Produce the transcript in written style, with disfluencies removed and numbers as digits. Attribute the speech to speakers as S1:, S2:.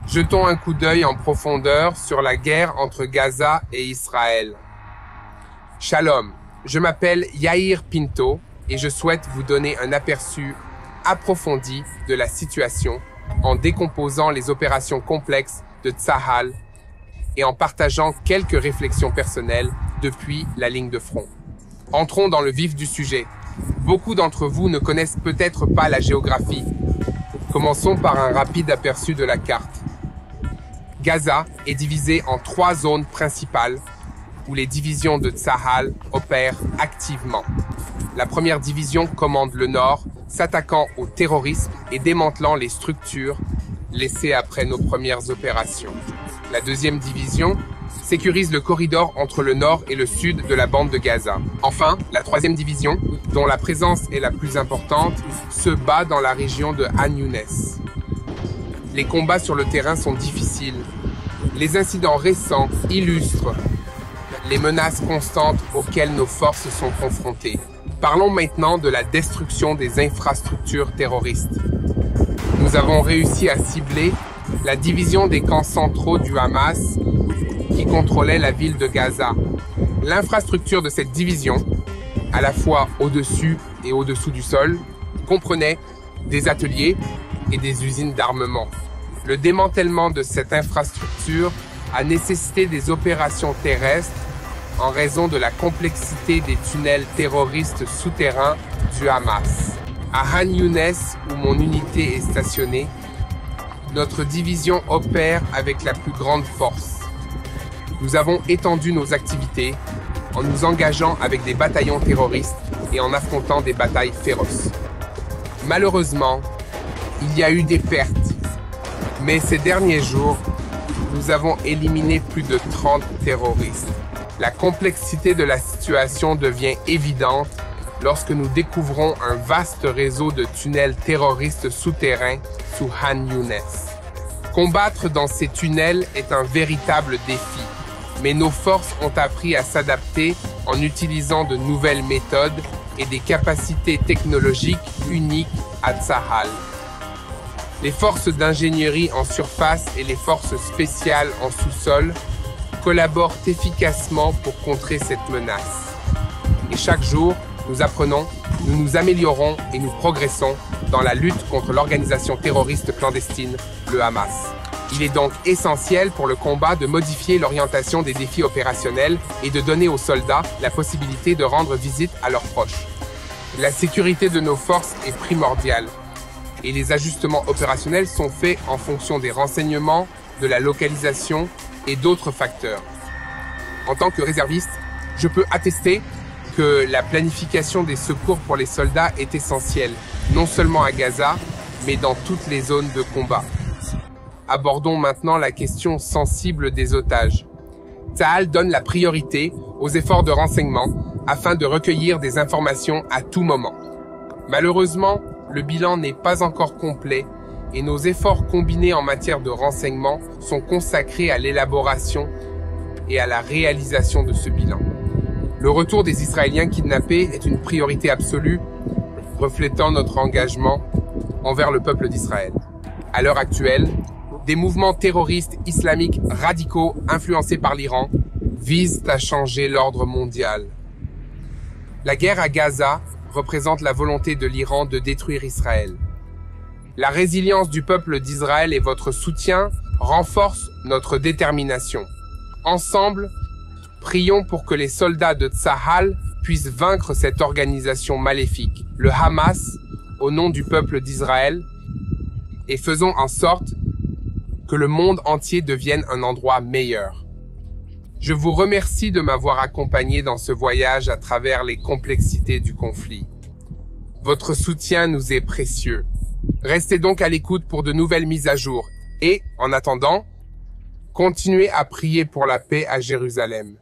S1: Jetons un coup d'œil en profondeur sur la guerre entre Gaza et Israël. Shalom, je m'appelle Yair Pinto et je souhaite vous donner un aperçu approfondi de la situation en décomposant les opérations complexes de Tsahal et en partageant quelques réflexions personnelles depuis la ligne de front. Entrons dans le vif du sujet. Beaucoup d'entre vous ne connaissent peut-être pas la géographie. Commençons par un rapide aperçu de la carte. Gaza est divisée en 3 zones principales où les divisions de Tsahal opèrent activement. La première division commande le nord, s'attaquant au terrorisme et démantelant les structures laissées après nos premières opérations. La deuxième division sécurise le corridor entre le nord et le sud de la bande de Gaza. Enfin, la troisième division, dont la présence est la plus importante, se bat dans la région de Han Younes. Les combats sur le terrain sont difficiles. Les incidents récents illustrent les menaces constantes auxquelles nos forces sont confrontées. Parlons maintenant de la destruction des infrastructures terroristes. Nous avons réussi à cibler la division des camps centraux du Hamas qui contrôlait la ville de Gaza. L'infrastructure de cette division, à la fois au-dessus et au-dessous du sol, comprenait des ateliers et des usines d'armement. Le démantèlement de cette infrastructure a nécessité des opérations terrestres en raison de la complexité des tunnels terroristes souterrains du Hamas. À Han Younes, où mon unité est stationnée, notre division opère avec la plus grande force. Nous avons étendu nos activités en nous engageant avec des bataillons terroristes et en affrontant des batailles féroces. Malheureusement, il y a eu des pertes, mais ces derniers jours, nous avons éliminé plus de 30 terroristes. La complexité de la situation devient évidente lorsque nous découvrons un vaste réseau de tunnels terroristes souterrains sous Han Younes. Combattre dans ces tunnels est un véritable défi, mais nos forces ont appris à s'adapter en utilisant de nouvelles méthodes et des capacités technologiques uniques à Tsahal. Les forces d'ingénierie en surface et les forces spéciales en sous-sol collaborent efficacement pour contrer cette menace. Et chaque jour, nous apprenons, nous nous améliorons et nous progressons dans la lutte contre l'organisation terroriste clandestine, le Hamas. Il est donc essentiel pour le combat de modifier l'orientation des défis opérationnels et de donner aux soldats la possibilité de rendre visite à leurs proches. La sécurité de nos forces est primordiale et les ajustements opérationnels sont faits en fonction des renseignements, de la localisation et d'autres facteurs. En tant que réserviste, je peux attester que la planification des secours pour les soldats est essentielle, non seulement à Gaza, mais dans toutes les zones de combat. Abordons maintenant la question sensible des otages. Tsahal donne la priorité aux efforts de renseignement afin de recueillir des informations à tout moment. Malheureusement, le bilan n'est pas encore complet et nos efforts combinés en matière de renseignement sont consacrés à l'élaboration et à la réalisation de ce bilan. Le retour des Israéliens kidnappés est une priorité absolue, reflétant notre engagement envers le peuple d'Israël. À l'heure actuelle, des mouvements terroristes islamiques radicaux influencés par l'Iran visent à changer l'ordre mondial. La guerre à Gaza représente la volonté de l'Iran de détruire Israël. La résilience du peuple d'Israël et votre soutien renforcent notre détermination. Ensemble, prions pour que les soldats de Tsahal puissent vaincre cette organisation maléfique, le Hamas, au nom du peuple d'Israël, et faisons en sorte que le monde entier devienne un endroit meilleur. Je vous remercie de m'avoir accompagné dans ce voyage à travers les complexités du conflit. Votre soutien nous est précieux. Restez donc à l'écoute pour de nouvelles mises à jour et, en attendant, continuez à prier pour la paix à Jérusalem.